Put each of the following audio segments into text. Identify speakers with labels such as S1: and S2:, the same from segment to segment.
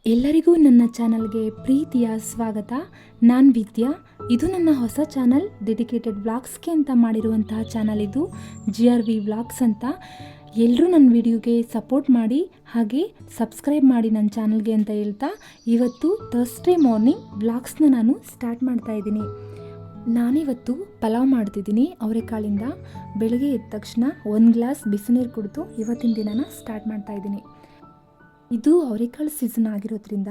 S1: ಎಲ್ಲರಿಗೂ ನನ್ನ ಚಾನಲ್ಗೆ ಪ್ರೀತಿಯ ಸ್ವಾಗತ. ನಾನು ವಿದ್ಯಾ. ಇದು ನನ್ನ ಹೊಸ ಚಾನಲ್, ಡೆಡಿಕೇಟೆಡ್ ವ್ಲಾಗ್ಸ್ಗೆ ಅಂತ ಮಾಡಿರುವಂತಹ ಚಾನಲ್. ಇದು GRV ವ್ಲಾಗ್ಸ್ ಅಂತ. ಎಲ್ಲರೂ ನನ್ನ ವಿಡಿಯೋಗೆ ಸಪೋರ್ಟ್ ಮಾಡಿ, ಹಾಗೆ ಸಬ್ಸ್ಕ್ರೈಬ್ ಮಾಡಿ ನನ್ನ ಚಾನಲ್ಗೆ ಅಂತ ಹೇಳ್ತಾ, ಇವತ್ತು ಥರ್ಸ್ಡೇ ಮಾರ್ನಿಂಗ್ ವ್ಲಾಗ್ಸ್ನ ನಾನು ಸ್ಟಾರ್ಟ್ ಮಾಡ್ತಾ ಇದ್ದೀನಿ. ನಾನಿವತ್ತು ಪಲಾವ್ ಮಾಡ್ತಿದ್ದೀನಿ ಅವರೆಕಾಳಿಂದ. ಬೆಳಗ್ಗೆ ಎದ್ದ ತಕ್ಷಣ 1 ಗ್ಲಾಸ್ ಬಿಸಿನೀರು ಕುಡಿದು ಇವತ್ತಿನ ದಿನನ ಸ್ಟಾರ್ಟ್ ಮಾಡ್ತಾ ಇದ್ದೀನಿ. ಇದು ಅವರೆಕಾಳು ಸೀಸನ್ ಆಗಿರೋದ್ರಿಂದ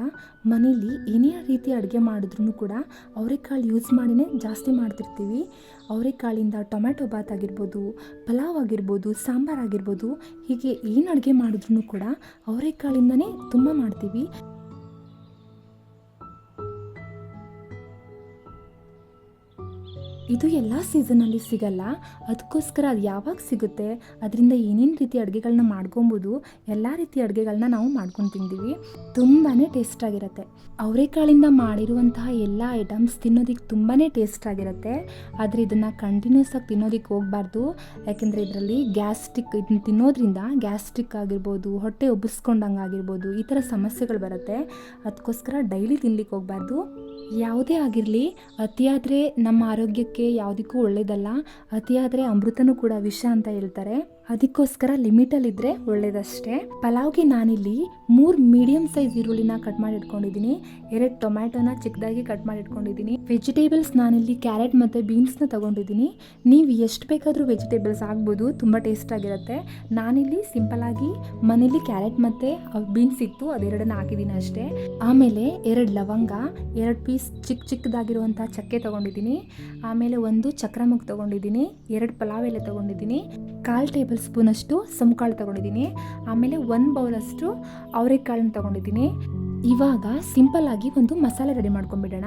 S1: ಮನೇಲಿ ಏನೇ ರೀತಿ ಅಡುಗೆ ಮಾಡಿದ್ರೂ ಕೂಡ ಅವರೆಕಾಳು ಯೂಸ್ ಮಾಡಿನೇ ಜಾಸ್ತಿ ಮಾಡ್ತಿರ್ತೀವಿ. ಅವರೆಕಾಳಿಂದ ಟೊಮೆಟೊ ಬಾತ್ ಆಗಿರ್ಬೋದು, ಪಲಾವ್ ಆಗಿರ್ಬೋದು, ಸಾಂಬಾರು ಆಗಿರ್ಬೋದು, ಹೀಗೆ ಏನು ಅಡುಗೆ ಮಾಡಿದ್ರೂ ಕೂಡ ಅವರೆಕಾಳಿಂದನೇ ತುಂಬ ಮಾಡ್ತೀವಿ. ಇದು ಎಲ್ಲ ಸೀಸನಲ್ಲಿ ಸಿಗಲ್ಲ, ಅದಕ್ಕೋಸ್ಕರ ಅದು ಯಾವಾಗ ಸಿಗುತ್ತೆ, ಅದರಿಂದ ಏನೇನು ರೀತಿ ಅಡುಗೆಗಳನ್ನ ಮಾಡ್ಕೊಬೋದು, ಎಲ್ಲ ರೀತಿ ಅಡುಗೆಗಳನ್ನ ನಾವು ಮಾಡ್ಕೊಂಡು ತಿಂತೀವಿ. ತುಂಬಾ ಟೇಸ್ಟಾಗಿರುತ್ತೆ. ಅವರೆಕಾಳಿಂದ ಮಾಡಿರುವಂತಹ ಎಲ್ಲ ಐಟಮ್ಸ್ ತಿನ್ನೋದಕ್ಕೆ ತುಂಬಾ ಟೇಸ್ಟಾಗಿರುತ್ತೆ. ಆದರೆ ಇದನ್ನು ಕಂಟಿನ್ಯೂಸ್ ಆಗಿ ತಿನ್ನೋದಕ್ಕೆ ಹೋಗಬಾರ್ದು. ಯಾಕೆಂದರೆ ಇದರಲ್ಲಿ ಇದನ್ನು ತಿನ್ನೋದ್ರಿಂದ ಗ್ಯಾಸ್ಟ್ರಿಕ್ ಆಗಿರ್ಬೋದು, ಹೊಟ್ಟೆ ಉಬ್ಬಿಸ್ಕೊಂಡಂಗೆ ಆಗಿರ್ಬೋದು, ಈ ಥರ ಸಮಸ್ಯೆಗಳು ಬರುತ್ತೆ. ಅದಕ್ಕೋಸ್ಕರ ಡೈಲಿ ತಿನ್ಲಿಕ್ಕೆ ಹೋಗಬಾರ್ದು. ಯಾವುದೇ ಆಗಿರಲಿ, ಅತಿಯಾದರೆ ನಮ್ಮ ಆರೋಗ್ಯಕ್ಕೆ ಯಾವುದಕ್ಕೂ ಒಳ್ಳೆಯದಲ್ಲ. ಅತಿಯಾದರೆ ಅಮೃತನೂ ಕೂಡ ವಿಷ ಅಂತ ಹೇಳ್ತಾರೆ. ಅದಕ್ಕೋಸ್ಕರ ಲಿಮಿಟಲ್ಲಿದ್ದರೆ ಒಳ್ಳೇದಷ್ಟೇ. ಪಲಾವ್ಗೆ ನಾನಿಲ್ಲಿ 3 ಮೀಡಿಯಮ್ ಸೈಜ್ ಈರುಳ್ಳಿನ ಕಟ್ ಮಾಡಿ ಇಟ್ಕೊಂಡಿದ್ದೀನಿ. 2 ಟೊಮ್ಯಾಟೋನ ಚಿಕ್ಕದಾಗಿ ಕಟ್ ಮಾಡಿ ಇಟ್ಕೊಂಡಿದ್ದೀನಿ. ವೆಜಿಟೇಬಲ್ಸ್ ನಾನಿಲ್ಲಿ ಕ್ಯಾರೆಟ್ ಮತ್ತು ಬೀನ್ಸ್ನ ತೊಗೊಂಡಿದ್ದೀನಿ. ನೀವು ಎಷ್ಟು ಬೇಕಾದರೂ ವೆಜಿಟೇಬಲ್ಸ್ ಆಗ್ಬೋದು, ತುಂಬ ಟೇಸ್ಟಾಗಿರುತ್ತೆ. ನಾನಿಲ್ಲಿ ಸಿಂಪಲಾಗಿ ಮನೇಲಿ ಕ್ಯಾರೆಟ್ ಮತ್ತು ಬೀನ್ಸ್ ಇತ್ತು, ಅದೆರಡನ್ನ ಹಾಕಿದ್ದೀನಿ ಅಷ್ಟೇ. ಆಮೇಲೆ 2 ಲವಂಗ, 2 ಪೀಸ್ ಚಿಕ್ಕದಾಗಿರುವಂಥ ಚಕ್ಕೆ ತೊಗೊಂಡಿದ್ದೀನಿ. ಆಮೇಲೆ 1 ಚಕ್ರಮುಖ ತೊಗೊಂಡಿದ್ದೀನಿ. 2 ಪಲಾವ್ ಎಲೆ ತೊಗೊಂಡಿದ್ದೀನಿ. 1/4 ಟೇಬಲ್ ಸ್ಪೂನಷ್ಟು ಸಮಕಾಳು ತೊಗೊಂಡಿದ್ದೀನಿ. ಆಮೇಲೆ 1 ಬೌಲಷ್ಟು ಅವರೆಕಾಳನ್ನ ತೊಗೊಂಡಿದ್ದೀನಿ. ಇವಾಗ ಸಿಂಪಲ್ಲಾಗಿ ಒಂದು ಮಸಾಲೆ ರೆಡಿ ಮಾಡ್ಕೊಂಡ್ಬಿಡೋಣ.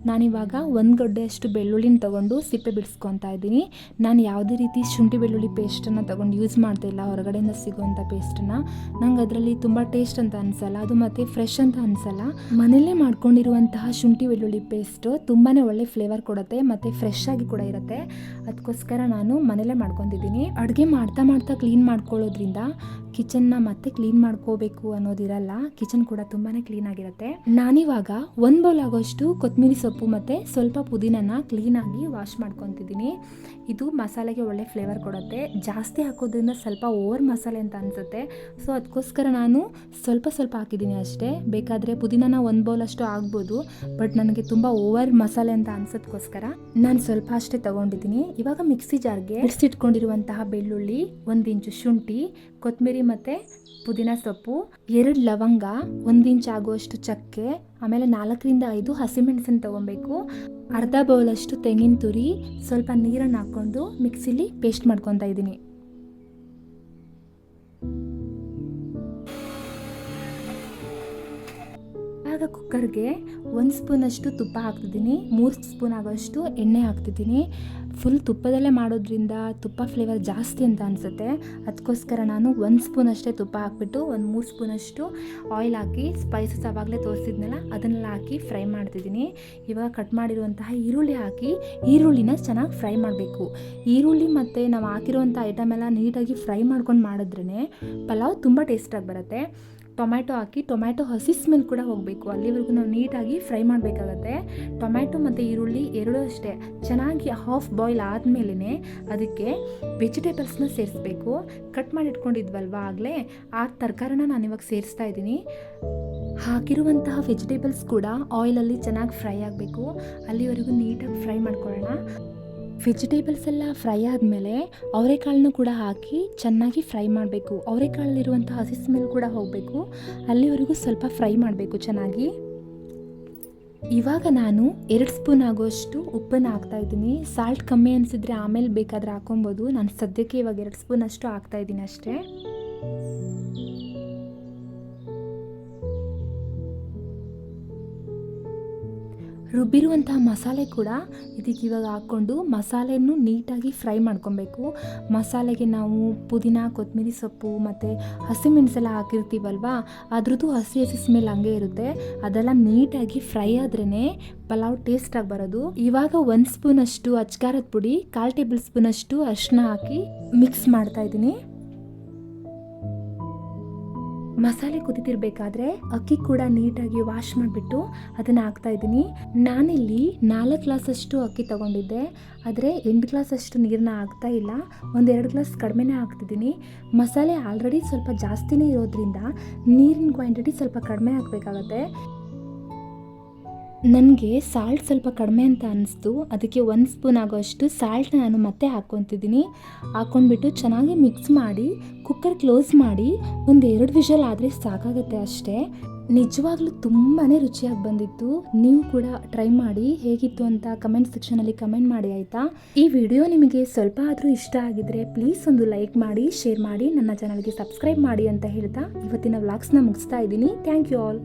S1: ನಾನಿವಾಗ 1 ಗಡ್ಡೆಯಷ್ಟು ಬೆಳ್ಳುಳ್ಳಿನ ತೊಗೊಂಡು ಸಿಪ್ಪೆ ಬಿಡಿಸ್ಕೊತಾ ಇದ್ದೀನಿ. ನಾನು ಯಾವುದೇ ರೀತಿ ಶುಂಠಿ ಬೆಳ್ಳುಳ್ಳಿ ಪೇಸ್ಟನ್ನು ತೊಗೊಂಡು ಯೂಸ್ ಮಾಡ್ತಾಯಿಲ್ಲ, ಹೊರಗಡೆಯಿಂದ ಸಿಗೋವಂಥ ಪೇಸ್ಟನ್ನು. ನಂಗೆ ಅದರಲ್ಲಿ ತುಂಬ ಟೇಸ್ಟ್ ಅಂತ ಅನಿಸಲ್ಲ, ಅದು ಮತ್ತು ಫ್ರೆಶ್ ಅಂತ ಅನಿಸಲ್ಲ. ಮನೆಯಲ್ಲೇ ಮಾಡ್ಕೊಂಡಿರುವಂತಹ ಶುಂಠಿ ಬೆಳ್ಳುಳ್ಳಿ ಪೇಸ್ಟು ತುಂಬಾ ಒಳ್ಳೆ ಫ್ಲೇವರ್ ಕೊಡುತ್ತೆ ಮತ್ತು ಫ್ರೆಶ್ ಆಗಿ ಕೂಡ ಇರುತ್ತೆ. ಅದಕ್ಕೋಸ್ಕರ ನಾನು ಮನೆಯಲ್ಲೇ ಮಾಡ್ಕೊತಿದ್ದೀನಿ. ಅಡುಗೆ ಮಾಡ್ತಾ ಕ್ಲೀನ್ ಮಾಡ್ಕೊಳ್ಳೋದ್ರಿಂದ ಕಿಚನ್ನ ಮತ್ತೆ ಕ್ಲೀನ್ ಮಾಡ್ಕೋಬೇಕು ಅನ್ನೋದಿರಲ್ಲ. ಕಿಚನ್ ಕೂಡ ತುಂಬಾ ಕ್ಲೀನಾಗಿರುತ್ತೆ. ನಾನಿವಾಗ 1 ಬೌಲ್ ಆಗೋಷ್ಟು ಕೊತ್ತಂಬರಿ ಸೊಪ್ಪು ಮತ್ತು ಸ್ವಲ್ಪ ಪುದೀನನ ಕ್ಲೀನಾಗಿ ವಾಶ್ ಮಾಡ್ಕೊತಿದ್ದೀನಿ. ಇದು ಮಸಾಲೆಗೆ ಒಳ್ಳೆ ಫ್ಲೇವರ್ ಕೊಡುತ್ತೆ. ಜಾಸ್ತಿ ಹಾಕೋದ್ರಿಂದ ಸ್ವಲ್ಪ ಓವರ್ ಮಸಾಲೆ ಅಂತ ಅನಿಸುತ್ತೆ. ಸೊ ಅದಕ್ಕೋಸ್ಕರ ನಾನು ಸ್ವಲ್ಪ ಹಾಕಿದ್ದೀನಿ ಅಷ್ಟೇ. ಬೇಕಾದರೆ ಪುದೀನನ 1 ಬೌಲ್ ಅಷ್ಟು ಆಗ್ಬೋದು, ಬಟ್ ನನಗೆ ತುಂಬ ಓವರ್ ಮಸಾಲೆ ಅಂತ ಅನ್ಸೋದಕ್ಕೋಸ್ಕರ ನಾನು ಸ್ವಲ್ಪ ಅಷ್ಟೇ ತೊಗೊಂಡಿದ್ದೀನಿ. ಇವಾಗ ಮಿಕ್ಸಿ ಜಾರ್ಗೆ ಬಿಡಿಸಿಟ್ಕೊಂಡಿರುವಂತಹ ಬೆಳ್ಳುಳ್ಳಿ, 1 ಇಂಚು ಶುಂಠಿ, ಕೊತ್ತಂಬರಿ ಮತ್ತು ಪುದೀನ ಸೊಪ್ಪು, 2 ಲವಂಗ, 1 ಇಂಚ್ ಆಗುವಷ್ಟು ಚಕ್ಕೆ, ಆಮೇಲೆ 4ರಿಂದ 5 ಹಸಿಮೆಣಸನ್ನು ತೊಗೊಬೇಕು. ಅರ್ಧ ಬೌಲಷ್ಟು ತೆಂಗಿನ ತುರಿ, ಸ್ವಲ್ಪ ನೀರನ್ನು ಹಾಕ್ಕೊಂಡು ಮಿಕ್ಸಿಲಿ ಪೇಸ್ಟ್ ಮಾಡ್ಕೊತಾ ಇದ್ದೀನಿ. ಆಗ ಕುಕ್ಕರ್ಗೆ 1 ಸ್ಪೂನಷ್ಟು ತುಪ್ಪ ಹಾಕ್ತಿದ್ದೀನಿ. 3 ಸ್ಪೂನ್ ಆಗೋಷ್ಟು ಎಣ್ಣೆ ಹಾಕ್ತಿದ್ದೀನಿ. ಫುಲ್ ತುಪ್ಪದಲ್ಲೇ ಮಾಡೋದ್ರಿಂದ ತುಪ್ಪ ಫ್ಲೇವರ್ ಜಾಸ್ತಿ ಅಂತ ಅನಿಸುತ್ತೆ. ಅದಕ್ಕೋಸ್ಕರ ನಾನು 1 ಸ್ಪೂನ್ ಅಷ್ಟೇ ತುಪ್ಪ ಹಾಕ್ಬಿಟ್ಟು 3 ಸ್ಪೂನಷ್ಟು ಆಯಿಲ್ ಹಾಕಿ, ಸ್ಪೈಸಸ್ ಆವಾಗಲೇ ತೋರಿಸಿದ್ನಲ್ಲ ಅದನ್ನೆಲ್ಲ ಹಾಕಿ ಫ್ರೈ ಮಾಡ್ತಿದ್ದೀನಿ. ಇವಾಗ ಕಟ್ ಮಾಡಿರುವಂತಹ ಈರುಳ್ಳಿ ಹಾಕಿ ಈರುಳ್ಳಿನ ಚೆನ್ನಾಗಿ ಫ್ರೈ ಮಾಡಬೇಕು. ಈರುಳ್ಳಿ ಮತ್ತು ನಾವು ಹಾಕಿರುವಂಥ ಐಟಮ್ ಎಲ್ಲ ನೀಟಾಗಿ ಫ್ರೈ ಮಾಡ್ಕೊಂಡು ಮಾಡಿದ್ರೇ ಪಲಾವ್ ತುಂಬ ಟೇಸ್ಟಾಗಿ ಬರುತ್ತೆ. ಟೊಮ್ಯಾಟೊ ಹಾಕಿ, ಟೊಮ್ಯಾಟೊ ಹಸಿ ಸ್ಮೆಲ್ ಕೂಡ ಹೋಗಬೇಕು, ಅಲ್ಲಿವರೆಗೂ ನಾವು ನೀಟಾಗಿ ಫ್ರೈ ಮಾಡಬೇಕಾಗತ್ತೆ. ಟೊಮ್ಯಾಟೊ ಮತ್ತು ಈರುಳ್ಳಿ ಎರಡೂ ಅಷ್ಟೇ ಚೆನ್ನಾಗಿ ಹಾಫ್ ಬಾಯ್ಲ್ ಆದಮೇಲೆ ಅದಕ್ಕೆ ವೆಜಿಟೇಬಲ್ಸ್ನ ಸೇರಿಸ್ಬೇಕು. ಕಟ್ ಮಾಡಿ ಇಟ್ಕೊಂಡಿದ್ವಲ್ವ ಆಗಲೇ, ಆ ತರಕಾರಿನ ನಾನಿವಾಗ ಸೇರಿಸ್ತಾ ಇದ್ದೀನಿ. ಹಾಕಿರುವಂತಹ ವೆಜಿಟೇಬಲ್ಸ್ ಕೂಡ ಆಯಿಲಲ್ಲಿ ಚೆನ್ನಾಗಿ ಫ್ರೈ ಆಗಬೇಕು, ಅಲ್ಲಿವರೆಗೂ ನೀಟಾಗಿ ಫ್ರೈ ಮಾಡ್ಕೊಳ್ಳೋಣ. ವೆಜಿಟೇಬಲ್ಸ್ ಎಲ್ಲ ಫ್ರೈ ಆದಮೇಲೆ ಅವರೆಕಾಳನ್ನು ಕೂಡ ಹಾಕಿ ಚೆನ್ನಾಗಿ ಫ್ರೈ ಮಾಡಬೇಕು. ಅವರೆಕಾಳಲ್ಲಿರುವಂಥ ಹಸಿ ಸ್ಮೆಲ್ ಕೂಡ ಹೋಗಬೇಕು, ಅಲ್ಲಿವರೆಗೂ ಸ್ವಲ್ಪ ಫ್ರೈ ಮಾಡಬೇಕು ಚೆನ್ನಾಗಿ. ಇವಾಗ ನಾನು 2 ಸ್ಪೂನ್ ಆಗೋಷ್ಟು ಉಪ್ಪನ್ನು ಹಾಕ್ತಾಯಿದ್ದೀನಿ. ಸಾಲ್ಟ್ ಕಮ್ಮಿ ಅನಿಸಿದ್ರೆ ಆಮೇಲೆ ಬೇಕಾದರೆ ಹಾಕೊಬೋದು. ನಾನು ಸದ್ಯಕ್ಕೆ ಇವಾಗ 2 ಸ್ಪೂನ್ ಅಷ್ಟು ಹಾಕ್ತಾಯಿದ್ದೀನಿ ಅಷ್ಟೇ. ರುಬ್ಬಿರುವಂತಹ ಮಸಾಲೆ ಕೂಡ ಇದಕ್ಕೆ ಇವಾಗ ಹಾಕ್ಕೊಂಡು ಮಸಾಲೆಯನ್ನು ನೀಟಾಗಿ ಫ್ರೈ ಮಾಡ್ಕೊಬೇಕು. ಮಸಾಲೆಗೆ ನಾವು ಪುದೀನ, ಕೊತ್ತಂಬರಿ ಸೊಪ್ಪು ಮತ್ತು ಹಸಿಮೆಣಸೆಲ್ಲ ಹಾಕಿರ್ತೀವಲ್ವ, ಅದ್ರದ್ದು ಹಸಿ ಸ್ಮೆಲ್ ಹಂಗೆ ಇರುತ್ತೆ. ಅದೆಲ್ಲ ನೀಟಾಗಿ ಫ್ರೈ ಆದ್ರೇ ಪಲಾವ್ ಟೇಸ್ಟಾಗಿ ಬರೋದು. ಇವಾಗ 1 ಸ್ಪೂನಷ್ಟು ಅಚ್ಕಾರದ ಪುಡಿ, 1/4 ಟೇಬಲ್ ಸ್ಪೂನಷ್ಟು ಅರಿಶಿನ ಹಾಕಿ ಮಿಕ್ಸ್ ಮಾಡ್ತಾಯಿದ್ದೀನಿ. ಮಸಾಲೆ ಕುದಿತಿರ್ಬೇಕಾದ್ರೆ ಅಕ್ಕಿ ಕೂಡ ನೀಟಾಗಿ ವಾಶ್ ಮಾಡಿಬಿಟ್ಟು ಅದನ್ನು ಹಾಕ್ತಾಯಿದ್ದೀನಿ. ನಾನಿಲ್ಲಿ 4 ಗ್ಲಾಸಷ್ಟು ಅಕ್ಕಿ ತೊಗೊಂಡಿದ್ದೆ, ಆದರೆ 8 ಗ್ಲಾಸಷ್ಟು ನೀರನ್ನ ಹಾಕ್ತಾ ಇಲ್ಲ, 1-2 ಗ್ಲಾಸ್ ಕಡಿಮೆನೇ ಹಾಕ್ತಿದ್ದೀನಿ. ಮಸಾಲೆ ಆಲ್ರೆಡಿ ಸ್ವಲ್ಪ ಜಾಸ್ತಿನೇ ಇರೋದ್ರಿಂದ ನೀರಿನ ಕ್ವಾಂಟಿಟಿ ಸ್ವಲ್ಪ ಕಡಿಮೆ ಹಾಕಬೇಕಾಗತ್ತೆ. ನನಗೆ ಸಾಲ್ಟ್ ಸ್ವಲ್ಪ ಕಡಿಮೆ ಅಂತ ಅನ್ನಿಸ್ತು, ಅದಕ್ಕೆ 1 ಸ್ಪೂನ್ ಆಗೋಷ್ಟು ಸಾಲ್ಟ್ನ ನಾನು ಮತ್ತೆ ಹಾಕ್ಕೊತಿದ್ದೀನಿ. ಹಾಕ್ಕೊಂಡ್ಬಿಟ್ಟು ಚೆನ್ನಾಗಿ ಮಿಕ್ಸ್ ಮಾಡಿ ಕುಕ್ಕರ್ ಕ್ಲೋಸ್ ಮಾಡಿ 1-2 ವಿಷಲ್ ಆದರೆ ಸಾಕಾಗುತ್ತೆ ಅಷ್ಟೇ. ನಿಜವಾಗ್ಲೂ ತುಂಬಾ ರುಚಿಯಾಗಿ ಬಂದಿತ್ತು. ನೀವು ಕೂಡ ಟ್ರೈ ಮಾಡಿ, ಹೇಗಿತ್ತು ಅಂತ ಕಮೆಂಟ್ ಸೆಕ್ಷನಲ್ಲಿ ಕಮೆಂಟ್ ಮಾಡಿ ಆಯಿತಾ. ಈ ವಿಡಿಯೋ ನಿಮಗೆ ಸ್ವಲ್ಪ ಆದರೂ ಇಷ್ಟ ಆಗಿದ್ರೆ ಪ್ಲೀಸ್ ಒಂದು ಲೈಕ್ ಮಾಡಿ, ಶೇರ್ ಮಾಡಿ, ನನ್ನ ಚಾನಲ್ಗೆ ಸಬ್ಸ್ಕ್ರೈಬ್ ಮಾಡಿ ಅಂತ ಹೇಳ್ತಾ ಇವತ್ತಿನ ವ್ಲಾಗ್ಸ್ನ ಮುಗಿಸ್ತಾ ಇದ್ದೀನಿ. Thank you all.